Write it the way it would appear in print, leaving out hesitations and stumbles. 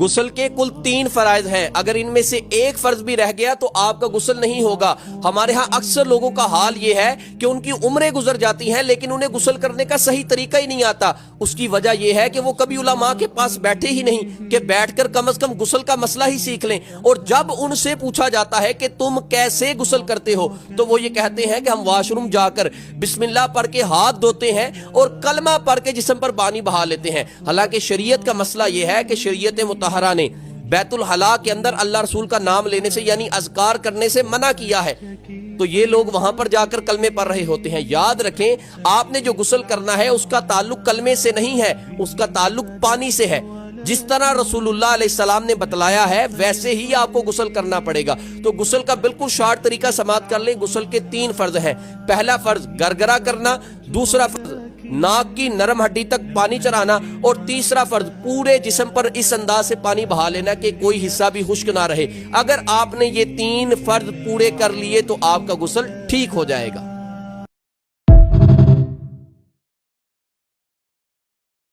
गुस्ल के कुल 3 फराइज हैं। अगर इनमें से एक फर्ज भी रह गया तो आपका गुस्ल नहीं होगा। हमारे यहाँ अक्सर लोगों का हाल ये है कि उनकी उम्रें गुजर जाती हैं लेकिन उन्हें गुस्ल करने का सही तरीका ही नहीं आता। उसकी वजह यह है कि वो कभी उलमा के पास बैठे ही नहीं कि बैठकर कम से कम गुस्ल का मसला ही सीख लें। और जब उनसे पूछा जाता है कि तुम कैसे गुस्ल करते हो तो वो ये कहते हैं कि हम वॉशरूम जाकर बिस्मिल्लाह पढ़ के हाथ धोते हैं और कलमा पढ़ के जिस्म पर पानी बहा लेते हैं। हालांकि शरीयत का मसला यह है कि शरीयत मुतहरा ने बैतुल हला के अंदर अल्लाह रसूल का नाम लेने से यानी अज़कार करने से मना किया है, तो ये लोग वहां पर जाकर कलमे पढ़ रहे होते हैं। याद रखें, आपने जो गुस्ल करना है उसका ताल्लुक कलमे से नहीं है, उसका ताल्लुक पानी से है। जिस तरह रसूलुल्लाह अलैहिस्सलाम ने बतलाया है वैसे ही आपको गुस्ल करना पड़ेगा। तो गुस्ल का बिल्कुल शॉर्ट तरीका समाप्त कर लें। गुस्ल के 3 फर्ज हैं। पहला फर्ज गरगरा करना, दूसरा फर्ज नाक की नरम हड्डी तक पानी चढ़ाना और तीसरा फर्ज पूरे जिस्म पर इस अंदाज से पानी बहा लेना कि कोई हिस्सा भी खुश्क ना रहे। अगर आपने ये 3 फर्ज पूरे कर लिए तो आपका गुस्ल ठीक हो जाएगा।